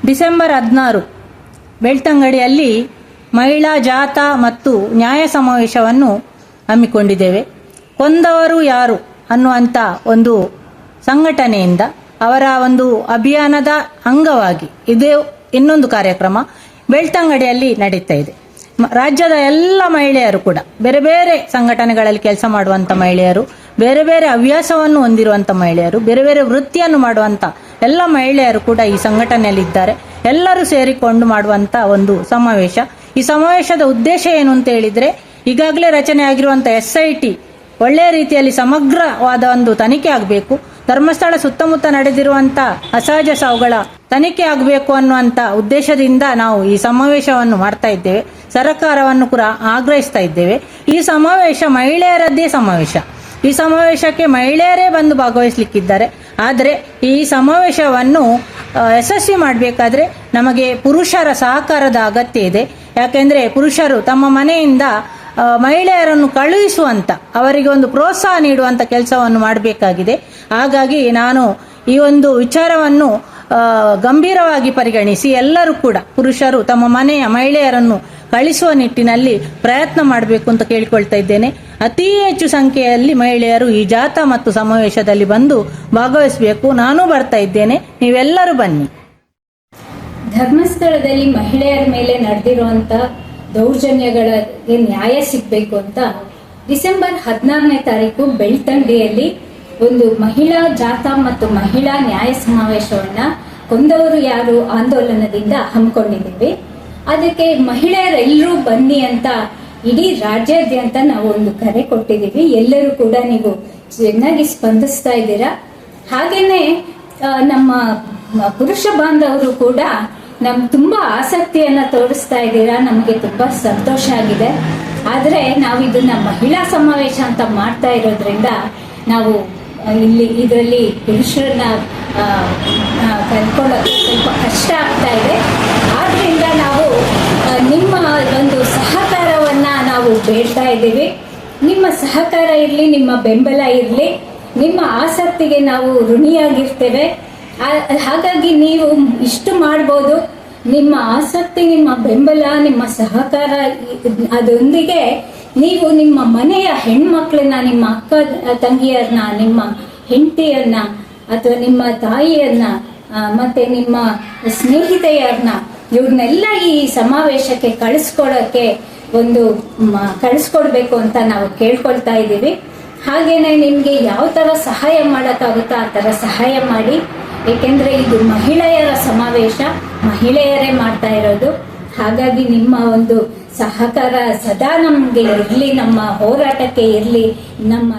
December 16 ಬೆಳ್ತಂಗಡಿಯಲ್ಲಿ ಮಹಿಳಾ ಜಾಥಾ ಮತ್ತು ನ್ಯಾಯ ಸಮಾವೇಶವನ್ನು ಹಮ್ಮಿಕೊಂಡಿದ್ದೇವೆ. ಕೊಂದವರು ಯಾರು ಅನ್ನುವಂಥ ಒಂದು ಸಂಘಟನೆಯಿಂದ ಅವರ ಒಂದು ಅಭಿಯಾನದ ಅಂಗವಾಗಿ ಇದೇ ಇನ್ನೊಂದು ಕಾರ್ಯಕ್ರಮ ಬೆಳ್ತಂಗಡಿಯಲ್ಲಿ ನಡೀತಾ ಇದೆ. ರಾಜ್ಯದ ಎಲ್ಲ ಮಹಿಳೆಯರು ಕೂಡ ಬೇರೆ ಬೇರೆ ಸಂಘಟನೆಗಳಲ್ಲಿ ಕೆಲಸ ಮಾಡುವಂಥ ಮಹಿಳೆಯರು, ಬೇರೆ ಬೇರೆ ಹವ್ಯಾಸವನ್ನು ಹೊಂದಿರುವಂಥ ಮಹಿಳೆಯರು, ಬೇರೆ ಬೇರೆ ವೃತ್ತಿಯನ್ನು ಮಾಡುವಂಥ ಎಲ್ಲ ಮಹಿಳೆಯರು ಕೂಡ ಈ ಸಂಘಟನೆಯಲ್ಲಿದ್ದಾರೆ. ಎಲ್ಲರೂ ಸೇರಿಕೊಂಡು ಮಾಡುವಂಥ ಒಂದು ಸಮಾವೇಶ. ಈ ಸಮಾವೇಶದ ಉದ್ದೇಶ ಏನು ಅಂತ ಹೇಳಿದರೆ, ಈಗಾಗಲೇ ರಚನೆ ಆಗಿರುವಂಥ SIT ಒಳ್ಳೆಯ ರೀತಿಯಲ್ಲಿ ಸಮಗ್ರವಾದ ಒಂದು ತನಿಖೆ ಆಗಬೇಕು, ಧರ್ಮಸ್ಥಳ ಸುತ್ತಮುತ್ತ ನಡೆದಿರುವಂಥ ಅಸಹಜ ಸಾವುಗಳ ತನಿಖೆ ಆಗಬೇಕು ಅನ್ನುವಂಥ ಉದ್ದೇಶದಿಂದ ನಾವು ಈ ಸಮಾವೇಶವನ್ನು ಮಾಡ್ತಾ ಇದ್ದೇವೆ. ಸರ್ಕಾರವನ್ನು ಕೂಡ ಆಗ್ರಹಿಸ್ತಾ ಇದ್ದೇವೆ. ಈ ಸಮಾವೇಶ ಮಹಿಳೆಯರದ್ದೇ ಸಮಾವೇಶ. ಈ ಸಮಾವೇಶಕ್ಕೆ ಮಹಿಳೆಯರೇ ಬಂದು ಭಾಗವಹಿಸಲಿಕ್ಕಿದ್ದಾರೆ. ಆದರೆ ಈ ಸಮಾವೇಶವನ್ನು ಯಶಸ್ವಿ ಮಾಡಬೇಕಾದ್ರೆ ನಮಗೆ ಪುರುಷರ ಸಹಕಾರದ ಅಗತ್ಯ ಇದೆ. ಯಾಕೆಂದರೆ ಪುರುಷರು ತಮ್ಮ ಮನೆಯಿಂದ ಮಹಿಳೆಯರನ್ನು ಕಳುಹಿಸುವಂಥ, ಅವರಿಗೆ ಒಂದು ಪ್ರೋತ್ಸಾಹ ನೀಡುವಂಥ ಕೆಲಸವನ್ನು ಮಾಡಬೇಕಾಗಿದೆ. ಹಾಗಾಗಿ ನಾನು ಈ ಒಂದು ವಿಚಾರವನ್ನು ಗಂಭೀರವಾಗಿ ಪರಿಗಣಿಸಿ ಎಲ್ಲರೂ ಕೂಡ ಪುರುಷರು ತಮ್ಮ ಮನೆಯ ಮಹಿಳೆಯರನ್ನು ಕಳಿಸುವ ನಿಟ್ಟಿನಲ್ಲಿ ಪ್ರಯತ್ನ ಮಾಡಬೇಕು ಅಂತ ಕೇಳಿಕೊಳ್ತಾ ಇದ್ದೇನೆ. ಅತಿ ಹೆಚ್ಚು ಸಂಖ್ಯೆಯಲ್ಲಿ ಮಹಿಳೆಯರು ಈ ಜಾಥಾ ಮತ್ತು ಸಮಾವೇಶದಲ್ಲಿ ಬಂದು ಭಾಗವಹಿಸಬೇಕು. ನಾನು ಬರ್ತಾ ಇದ್ದೇನೆ, ನೀವೆಲ್ಲರೂ ಬನ್ನಿ. ಧರ್ಮಸ್ಥಳದಲ್ಲಿ ಮಹಿಳೆಯರ ಮೇಲೆ ನಡೆದಿರುವಂತ ದೌರ್ಜನ್ಯಗಳಿಗೆ ನ್ಯಾಯ ಸಿಗಬೇಕು ಅಂತ ಡಿಸೆಂಬರ್ 16ನೇ ತಾರೀಕು ಬೆಳ್ತಂಗಡಿಯಲ್ಲಿ ಒಂದು ಮಹಿಳಾ ಜಾಥಾ ಮತ್ತು ಮಹಿಳಾ ನ್ಯಾಯ ಸಮಾವೇಶವನ್ನ ಕೊಂದವರು ಯಾರು ಆಂದೋಲನದಿಂದ ಹಮ್ಮಿಕೊಂಡಿದ್ದೀವಿ. ಅದಕ್ಕೆ ಮಹಿಳೆಯರೆಲ್ಲರೂ ಬನ್ನಿ ಅಂತ ಇಡೀ ರಾಜ್ಯಾದ್ಯಂತ ನಾವು ಒಂದು ಕರೆ ಕೊಟ್ಟಿದ್ದೀವಿ. ಎಲ್ಲರೂ ಕೂಡ ನೀವು ಚೆನ್ನಾಗಿ ಸ್ಪಂದಿಸ್ತಾ ಇದ್ದೀರಾ. ಹಾಗೇನೆ ನಮ್ಮ ಪುರುಷ ಬಾಂಧವರು ಕೂಡ ತುಂಬಾ ಆಸಕ್ತಿಯನ್ನ ತೋರಿಸ್ತಾ ಇದ್ದೀರಾ. ನಮಗೆ ತುಂಬಾ ಸಂತೋಷ ಆಗಿದೆ. ಆದ್ರೆ ನಾವು ಇದನ್ನ ಮಹಿಳಾ ಸಮಾವೇಶ ಅಂತ ಮಾಡ್ತಾ ಇರೋದ್ರಿಂದ ನಾವು ಇದರಲ್ಲಿ ಪುರುಷರನ್ನ ಕರ್ಕೊಳ್ಳೋಕೆ ಸ್ವಲ್ಪ ಕಷ್ಟ ಆಗ್ತಾ ಇದೆ. ಆದ್ರಿಂದ ನಾವು ನಿಮ್ಮ ಒಂದು ಸಹಕಾರವನ್ನ ನಾವು ಬೇಡ್ತಾ ಇದ್ದೀವಿ. ನಿಮ್ಮ ಸಹಕಾರ ಇರಲಿ, ನಿಮ್ಮ ಬೆಂಬಲ ಇರಲಿ, ನಿಮ್ಮ ಆಸಕ್ತಿಗೆ ನಾವು ಋಣಿಯಾಗಿರ್ತೇವೆ. ಹಾಗಾಗಿ ನೀವು ಇಷ್ಟು ಮಾಡ್ಬೋದು. ನಿಮ್ಮ ಆಸಕ್ತಿ, ನಿಮ್ಮ ಬೆಂಬಲ, ನಿಮ್ಮ ಸಹಕಾರ ಅದರೊಂದಿಗೆ ನೀವು ನಿಮ್ಮ ಮನೆಯ ಹೆಣ್ಮಕ್ಳನ್ನ, ನಿಮ್ಮ ಅಕ್ಕ ತಂಗಿಯರನ್ನ, ನಿಮ್ಮ ಹೆಂಡತಿಯನ್ನ ಅಥವಾ ನಿಮ್ಮ ತಾಯಿಯನ್ನ ಮತ್ತೆ ನಿಮ್ಮ ಸ್ನೇಹಿತೆಯರನ್ನ ಇವ್ರನ್ನೆಲ್ಲ ಈ ಸಮಾವೇಶಕ್ಕೆ ಕಳಿಸ್ಕೊಡ್ಬೇಕು ಅಂತ ನಾವು ಕೇಳ್ಕೊಳ್ತಾ ಇದ್ದೀವಿ. ಹಾಗೇನೆ ನಿಮ್ಗೆ ಯಾವ ತರ ಸಹಾಯ ಮಾಡಕ್ಕಾಗುತ್ತೋ ಆ ತರ ಸಹಾಯ ಮಾಡಿ. ಏಕೆಂದ್ರೆ ಇದು ಮಹಿಳೆಯರ ಸಮಾವೇಶ, ಮಹಿಳೆಯರೇ ಮಾಡ್ತಾ ಇರೋದು. ಹಾಗಾಗಿ ನಿಮ್ಮ ಒಂದು ಸಹಕಾರ ಸದಾ ನಮ್ಗೆ ಇರ್ಲಿ, ನಮ್ಮ ಹೋರಾಟಕ್ಕೆ ಇರ್ಲಿ. ನಮ್ಮ